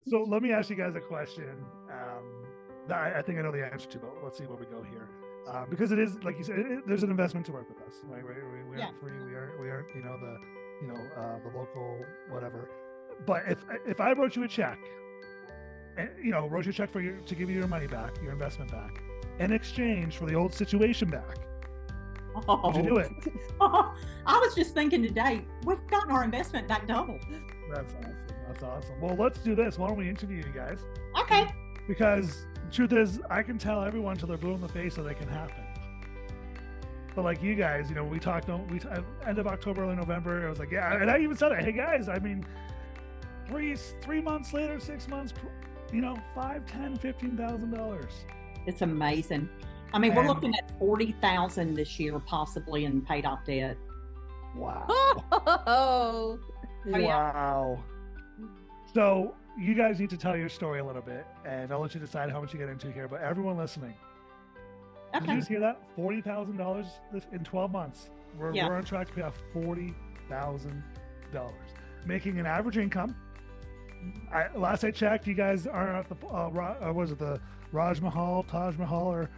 So let me ask you guys a question. That I think I know the answer to, but let's see where we go here. Because it is, like you said, there's an investment to work with us, right? We Yeah. aren't free. We aren't, the local whatever. But if I wrote you a check, and wrote you a check to give you your money back, your investment back, in exchange for the old situation back, would you do it? I was just thinking today, we've gotten our investment back double. That's awesome. That's awesome. Well, let's do this. Why don't we interview you guys? Okay. Because the truth is, I can tell everyone till they're blue in the face that it can happen. But like you guys, we talked. End of October, early November. I was like, yeah, and I even said it. Hey guys, I mean, 3 months later, 6 months, $5,000, $10,000, $15,000. It's amazing. I mean, we're looking at $40,000 this year, possibly, in paid off debt. Wow. Oh, Wow. So you guys need to tell your story a little bit, and I'll let you decide how much you get into here. But everyone listening, did you just hear that? $40,000 in 12 months. We're on track to pay off $40,000, making an average income. Last I checked, you guys are at the was it the Taj Mahal, or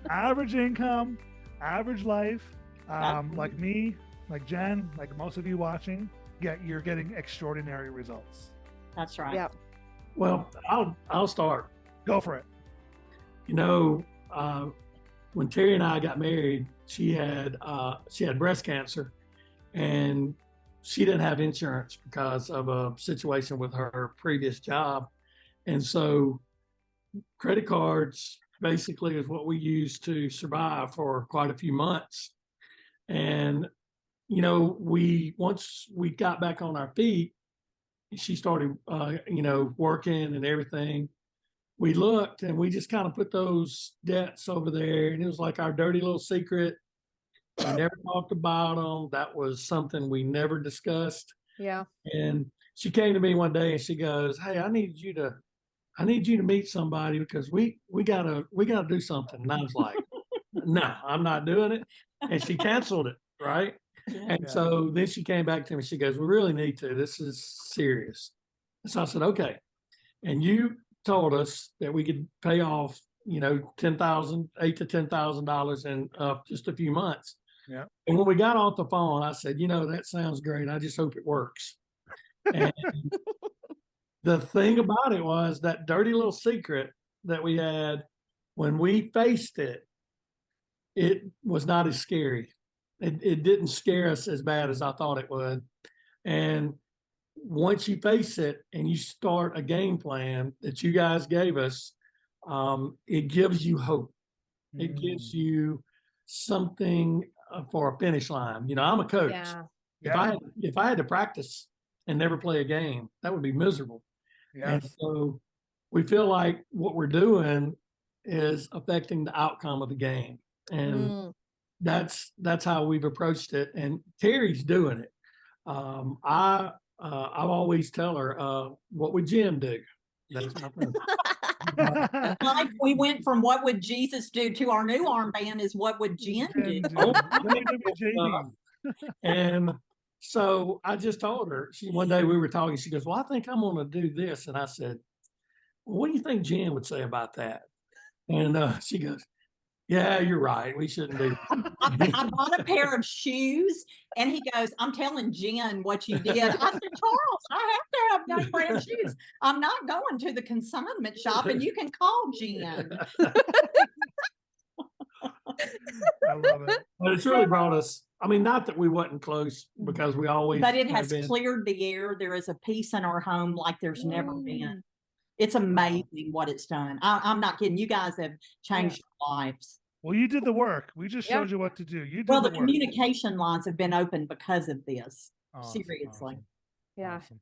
average income, average life. Like me, like Jen, like most of you watching, you're getting extraordinary results. That's right. Yep. Well, I'll start. Go for it. When Terri and I got married, she had breast cancer, and she didn't have insurance because of a situation with her previous job. And so credit cards basically is what we used to survive for quite a few months. And, once we got back on our feet, she started, working and everything. We looked and we just kind of put those debts over there, and it was like our dirty little secret. We never talked about them. That was something we never discussed. Yeah. And she came to me one day and she goes, "Hey, I need you to meet somebody because we gotta do something." And I was like, "No, I'm not doing it." And she canceled it, right? And so then she came back to me. She goes, "We really need to. This is serious." And so I said, "Okay." And you told us that we could pay off, $8,000 to $10,000 in just a few months. Yeah. And when we got off the phone, I said, "That sounds great. I just hope it works." And the thing about it was that dirty little secret that we had, when we faced it, it was not as scary. It didn't scare us as bad as I thought it would. And once you face it and you start a game plan that you guys gave us, it gives you hope. It gives you something for a finish line. I'm a coach. Yeah. If I had to practice and never play a game, that would be miserable. Yes. And so we feel like what we're doing is affecting the outcome of the game. And that's how we've approached it. And Terri's doing it. I always tell her, "What would Jim do?" That's my friend. Like we went from "What would Jesus do" to our new armband is "What would Jen do?" And so I just told her. One day we were talking. She goes, "Well, I think I'm going to do this." And I said, "Well, what do you think Jen would say about that?" And she goes, "Yeah, you're right. We shouldn't do that." I bought a pair of shoes, and he goes, "I'm telling Jen what you did." I said, "Charles, I have to have nice pair of shoes. I'm not going to the consignment shop, and you can call Jen." I love it. But it's really brought us. I mean, not that we wasn't close, because we always. But it has cleared the air. There is a peace in our home like there's never been. It's amazing what it's done. I'm not kidding. You guys have changed our lives. Well, you did the work. We just showed you what to do. You did Well, the the work. communication lines have been open because of this. Awesome, Seriously. awesome, Yeah. awesome.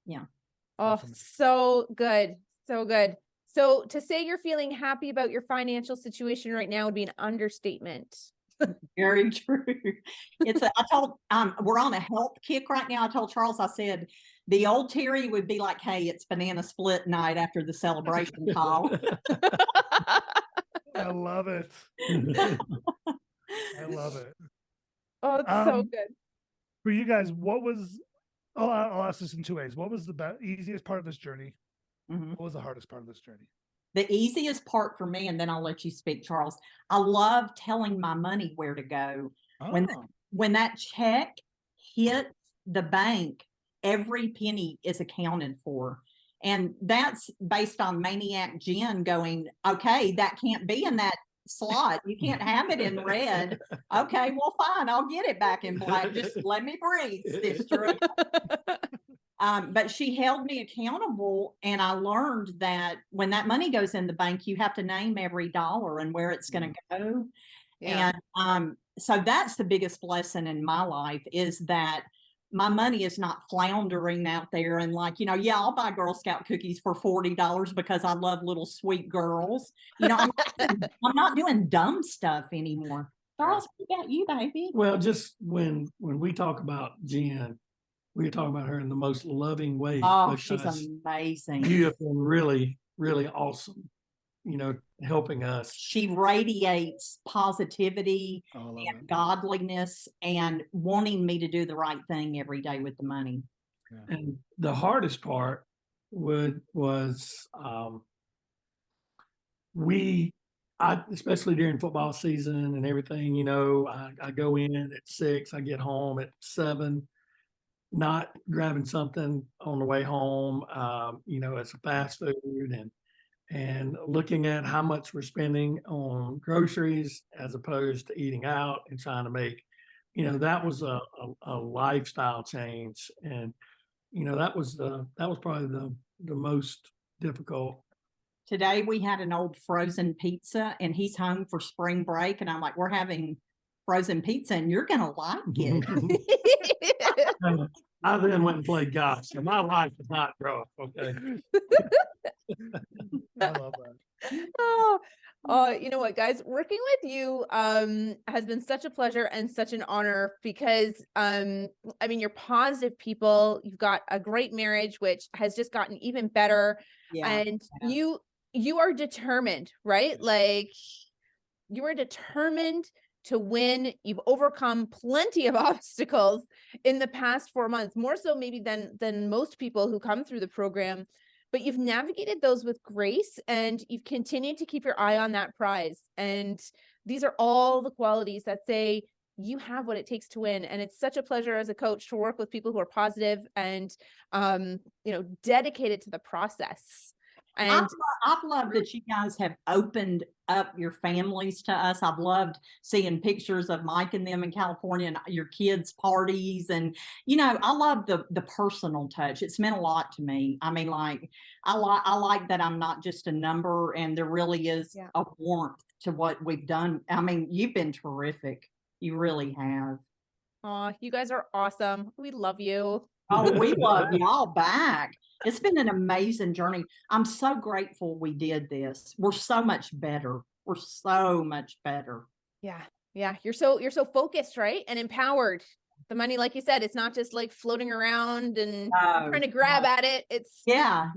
Yeah. Oh, Awesome. so good. So good. So to say you're feeling happy about your financial situation right now would be an understatement. Very true. I told, we're on a health kick right now. I told Charles, I said, the old Terri would be like, "Hey, it's banana split night after the celebration call." I love it. I love it. Oh, it's so good. For you guys, what was I'll ask this in two ways. What was the easiest part of this journey? Mhm. What was the hardest part of this journey? The easiest part for me, and then I'll let you speak, Charles. I love telling my money where to go. When Oh, when that check hits the bank, every penny is accounted for. And that's based on Maniac Jen going, okay, that can't be in that slot. You can't have it in red. Okay, well, fine. I'll get it back in black. Just let me breathe, sister. But she held me accountable, and I learned that when that money goes in the bank, you have to name every dollar and where it's going to go. Yeah. And so that's the biggest lesson in my life, is that my money is not floundering out there and like, yeah, I'll buy Girl Scout cookies for $40 because I love little sweet girls. I'm not doing dumb stuff anymore. Charles, what about you, baby? Well, just when we talk about Jen, we're talking about her in the most loving way. Oh, she's because amazing. you have been really, really awesome, helping us. She radiates positivity I love and it. godliness and wanting me to do the right thing every day with the money. And the hardest part was especially during football season and everything, I go in at 6, I get home at 7, not grabbing something on the way home, it's a fast food, and looking at how much we're spending on groceries as opposed to eating out and trying to make, that was a lifestyle change. And, that was probably the most difficult. Today we had an old frozen pizza, and he's home for spring break, and I'm like, we're having frozen pizza and you're gonna like it. I then went and played golf, so my life is not growth. Okay. I love that. You know what, guys, working with you has been such a pleasure and such an honor because you're positive people. You've got a great marriage, which has just gotten even better. And you are determined, right? Like, you are determined to win. You've overcome plenty of obstacles in the past 4 months, more so maybe than most people who come through the program, but you've navigated those with grace, and you've continued to keep your eye on that prize. And these are all the qualities that say you have what it takes to win. And it's such a pleasure as a coach to work with people who are positive and dedicated to the process. And I've loved that you guys have opened up your families to us. I've loved seeing pictures of Mike and them in California and your kids' parties. And, I love the personal touch. It's meant a lot to me. I mean, like, I like that I'm not just a number, and there really is a warmth to what we've done. I mean, you've been terrific. You really have. Oh, you guys are awesome. We love you. Oh, we love y'all back. It's been an amazing journey. I'm so grateful we did this. We're so much better. We're so much better. Yeah. Yeah. You're so focused, right? And empowered. The money, like you said, it's not just like floating around and trying to grab at it. It's yeah.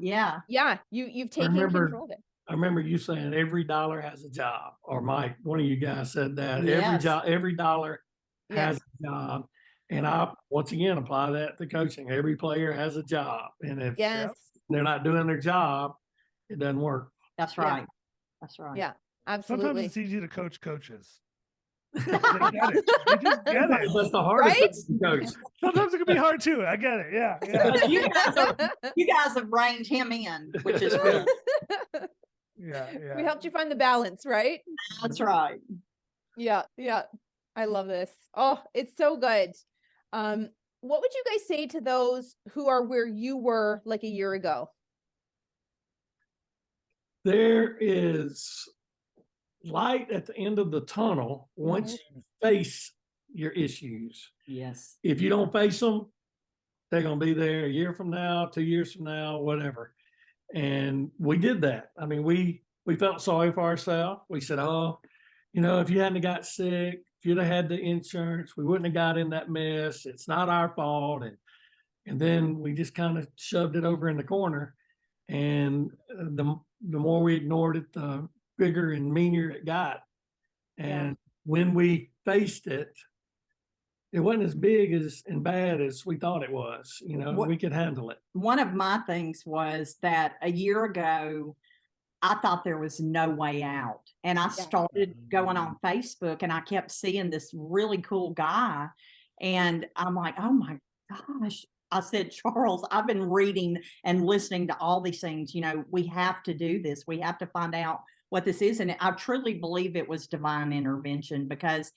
You've taken control of it. I remember you saying every dollar has a job, or Mike, one of you guys said that. Yes. Every dollar has a job. And I, once again, apply that to coaching. Every player has a job. And if they're not doing their job, it doesn't work. That's right. That's right. Yeah, absolutely. Sometimes it's easy to coach coaches. They get it. They just get it. That's the hardest thing to coach. Sometimes it can be hard too. I get it. Yeah. But you guys have reined him in, which is good. Yeah. We helped you find the balance, right? That's right. Yeah. I love this. Oh, it's so good. What would you guys say to those who are where you were like a year ago? There is light at the end of the tunnel once you face your issues. Yes. If you don't face them, they're going to be there a year from now, 2 years from now, whatever. And we did that. I mean, we felt sorry for ourselves. We said, if you hadn't got sick, if you'd have had the insurance, we wouldn't have got in that mess. It's not our fault. And then we just kind of shoved it over in the corner. And the more we ignored it, the bigger and meaner it got. And when we faced it, it wasn't as big and bad as we thought it was. You know, we could handle it. One of my things was that a year ago, I thought there was no way out. And I started going on Facebook and I kept seeing this really cool guy. And I'm like, oh my gosh. I said, Charles, I've been reading and listening to all these things. You know, we have to do this. We have to find out what this is. And I truly believe it was divine intervention because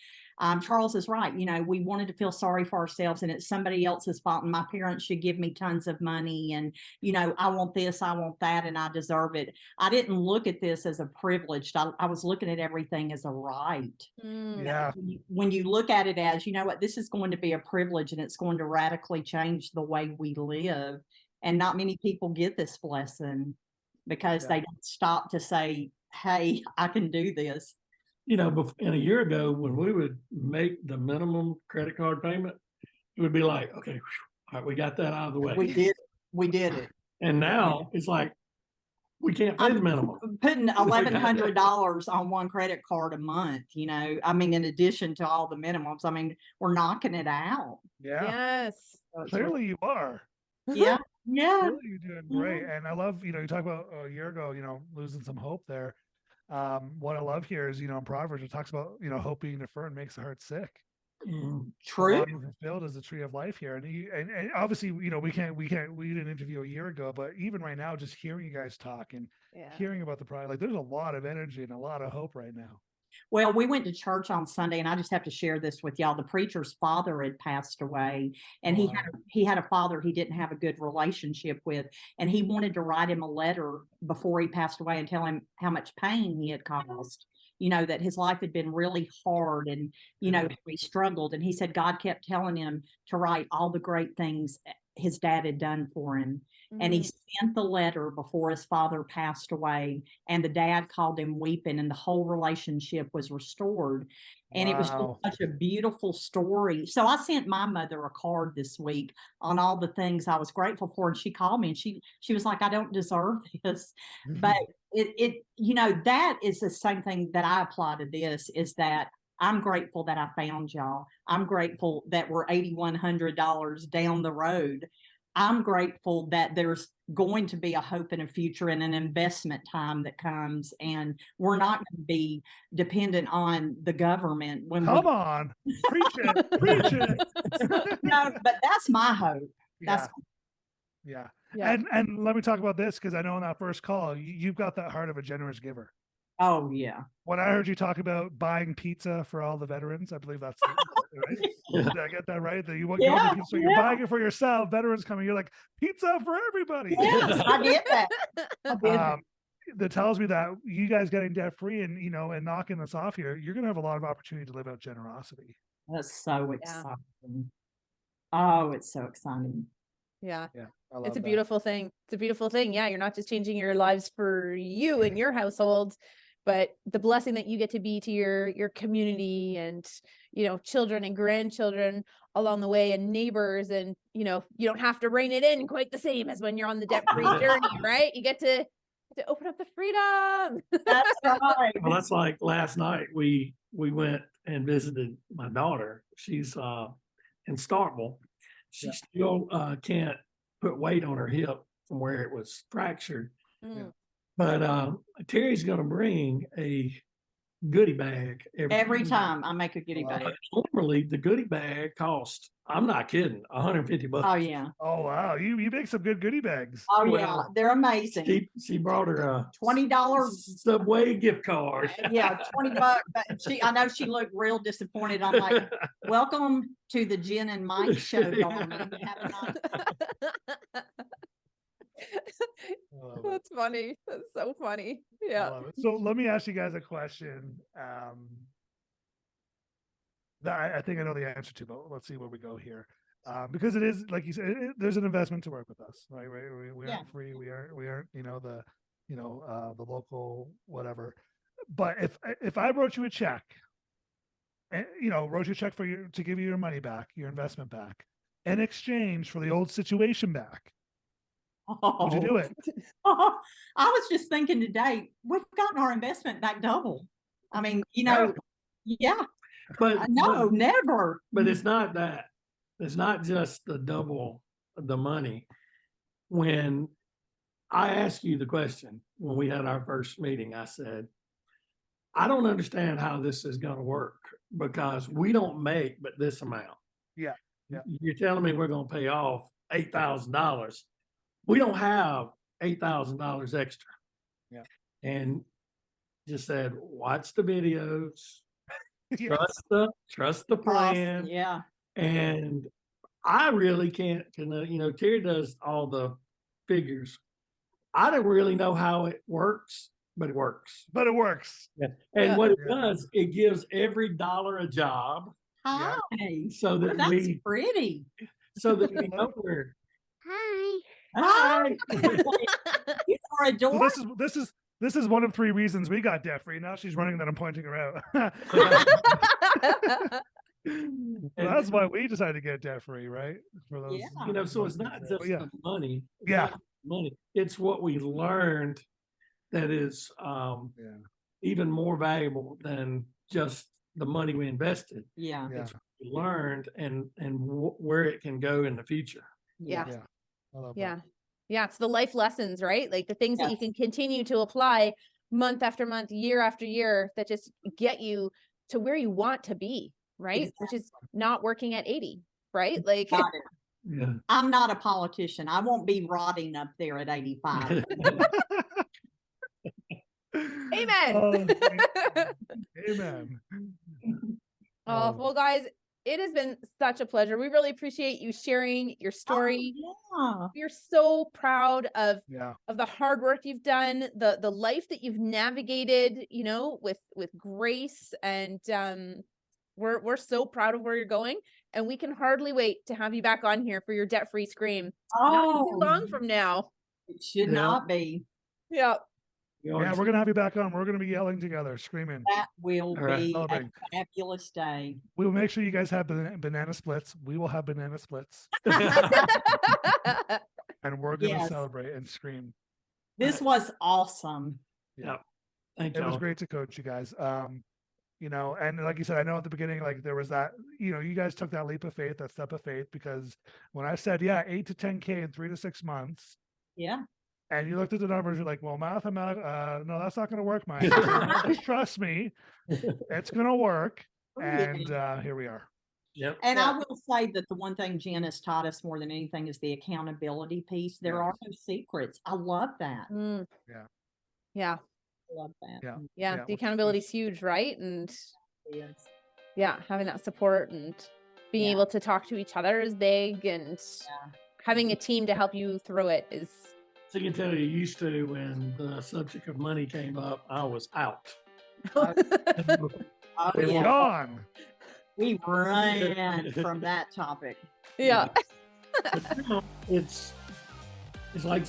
Charles is right. You know, we wanted to feel sorry for ourselves and it's somebody else's fault. And my parents should give me tons of money. And, you know, I want this, I want that, and I deserve it. I didn't look at this as a privilege. I was looking at everything as a right. Yeah. When you look at it as, you know what, this is going to be a privilege and it's going to radically change the way we live. And not many people get this blessing because they don't stop to say, hey, I can do this. You know, and a year ago, when we would make the minimum credit card payment, it would be like, okay, whew, all right, we got that out of the way. We did it. And now it's like, we can't pay the minimum. Putting $1,100 on one credit card a month, you know, I mean, in addition to all the minimums, I mean, we're knocking it out. Yeah. Yes. Clearly you are. Yeah. Yeah. Clearly you're doing great. And I love, you know, you talk about a year ago, you know, losing some hope there. What I love here is, you know, in Proverbs, it talks about, you know, hope being deferred makes the heart sick. True. Fulfilled as the tree of life here. And obviously, you know, we didn't interview a year ago, but even right now, just hearing you guys talk and hearing about the project, like there's a lot of energy and a lot of hope right now. Well, we went to church on Sunday, and I just have to share this with y'all. The preacher's father had passed away, and he had a father he didn't have a good relationship with, and he wanted to write him a letter before he passed away and tell him how much pain he had caused. You know, that his life had been really hard, and you know, he struggled. And he said God kept telling him to write all the great things his dad had done for him. And he sent the letter before his father passed away, and the dad called him weeping, and the whole relationship was restored. And it was just such a beautiful story. So I sent my mother a card this week on all the things I was grateful for. And she called me and she was like, I don't deserve this. But it, you know, that is the same thing that I apply to this, is that I'm grateful that I found y'all. I'm grateful that we're $8,100 down the road. I'm grateful that there's going to be a hope in a future and an investment time that comes, and we're not going to be dependent on the government. Come on, preach it. No, but that's my hope. Yeah. And let me talk about this, because I know in that first call, you've got that heart of a generous giver. Oh yeah. When I heard you talk about buying pizza for all the veterans, I believe that's right. Did I get that right? That you want pizza, so you're buying it for yourself. Veterans coming, you're like, pizza for everybody. Yes, I get that. That tells me that you guys getting debt free and, you know, and knocking this off here, you're gonna have a lot of opportunity to live out generosity. That's so exciting. Oh, it's so exciting. Yeah. It's a beautiful thing. It's a beautiful thing. Yeah. You're not just changing your lives for you and your household, but the blessing that you get to be to your community and, you know, children and grandchildren along the way and neighbors. And, you know, you don't have to rein it in quite the same as when you're on the debt-free journey, right? You get to open up the freedom. That's right. Well, that's like last night we went and visited my daughter. She's in Starkville. She still can't put weight on her hip from where it was fractured. But Terry's going to bring a goodie bag every time I make a goodie bag. Normally, the goodie bag costs, I'm not kidding, $150. Oh yeah. Oh wow, you make some good goodie bags. Oh yeah, they're amazing. She brought her a $20 Subway gift card. Yeah, $20. But I know she looked real disappointed. I'm like, welcome to the Jen and Mike show, darling. That's funny. That's so funny. Yeah. So let me ask you guys a question that I think I know the answer to, but let's see where we go here. Because it is, like you said, there's an investment to work with us, right? We aren't free. We aren't, you know, the local whatever. But if I wrote you a check, and wrote you a check to give you your money back, your investment back, in exchange for the old situation back, would you do it? I was just thinking today, we've gotten our investment back double. I mean, yeah. But No, never. but it's not that. It's not just the double the money. When I asked you the question when we had our first meeting, I said, I don't understand how this is going to work because we don't make but this amount. Yeah. You're telling me we're going to pay off $8,000. We don't have $8,000 extra. Yeah. And just said, watch the videos, Yes. trust the plan. Yeah. And I really can't, Terry does all the figures. I don't really know how it works, but it works. But it works. Yeah. And what it Yeah. does, it gives every dollar a job Hi. so that That's we pretty. we know where. Hi. Hi. You are So adorable. this is one of 3 reasons we got debt free. Now she's running that I'm pointing her out. Well, that's why we decided to get debt free, right? For those, Yeah. So it's not just yeah. the money. It's Yeah. not the money. It's what we learned that is even more valuable than just the money we invested. Yeah. Yeah. It's what we learned and where it can go in the future. Yeah. Yeah. I love Yeah. that. Yeah. It's the life lessons, right? Like the things that you Yes. can continue to apply month after month, year after year, that just get you to where you want to be, right? Which is not working at 80, right? Like, Got it. Yeah. I'm not a politician. I won't be rotting up there at 85. amen. Amen. Oh, well, guys, it has been such a pleasure. We really appreciate you sharing your story. Yeah. We're so proud of Yeah. the hard work you've done, the life that you've navigated, with grace, and we're so proud of where you're going, and we can hardly wait to have you back on here for your debt-free scream. Not too long from now. It should Yeah. not be. Yeah. Yeah, we're gonna have you back on. We're gonna be yelling together, screaming. That will right. be a Celebrate. fabulous day. We will make sure you guys have banana splits. We will have banana splits, and we're gonna Yes. celebrate and scream. This was awesome. Yeah. Thank It was you. great to coach you guys. And like you said, I know at the beginning, like there was that, you guys took that leap of faith, that step of faith, because when I said, 8 to 10K in 3 to 6 months, Yeah. and you looked at the numbers, you're like, well, no, that's not going to work, Mike. Just trust me, it's going to work. And here we are. Yep. And I will say that the one thing Jen has taught us more than anything is the accountability piece. There are no secrets. I love that. Mm. Yeah. Yeah. I love that. Yeah. Yeah. The accountability is huge, right? And Yes. yeah, having that support and being Yeah. able to talk to each other is big, and having a team to help you through it is. So you can tell you used to when the subject of money came up, I was out. Oh, They yeah. Gone. We ran from that topic. Yeah. But now it's like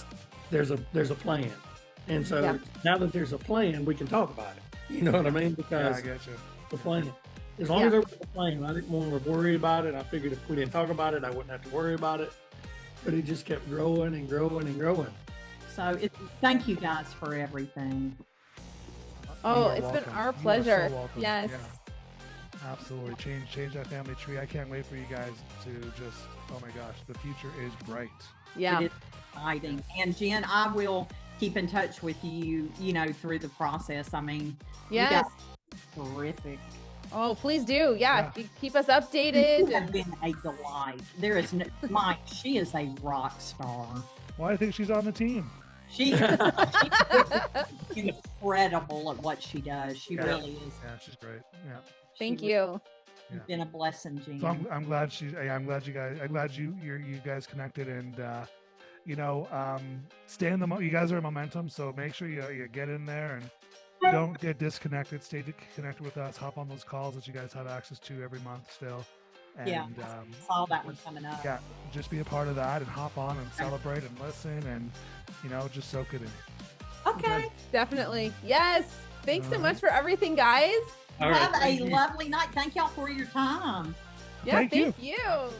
there's a plan, and so Yeah. now that there's a plan, we can talk about it. You know what I mean? Yeah, Because I get you. the plan. As long as there was a plan, I didn't want to worry about it. I figured if we didn't talk about it, I wouldn't have to worry about it. But it just kept growing and growing and growing. So thank you guys for everything. Oh, You are it's been welcome. our You are so pleasure. welcome. Yes. Yeah, absolutely. Change that family tree. I can't wait for you guys to just, oh my gosh, the future is bright. Yeah. It is exciting. And Jen, I will keep in touch with you, through the process. I mean, Yes. you guys are terrific. Oh, please do. Yeah. Keep us You updated. have been a delight. There is no, Mike, she is a rock star. Well, I think she's on the team. She's incredible at what she does. She Yeah. really is. Yeah, she's great. Yeah. Thank She you. You've been a blessing, Jen. So I'm glad I'm glad you guys connected, and stay in you guys are in momentum, so make sure you get in there and don't get disconnected. Stay connected with us. Hop on those calls that you guys have access to every month still. And, Yeah, I saw that one coming up. Yeah, just be a part of that and hop on and celebrate and listen and just soak it in. Okay. Definitely. Yes. Thanks so All much for everything, guys. All right, Have a thank you. lovely night. Thank y'all for your time. Yeah. Thank you. Thank you.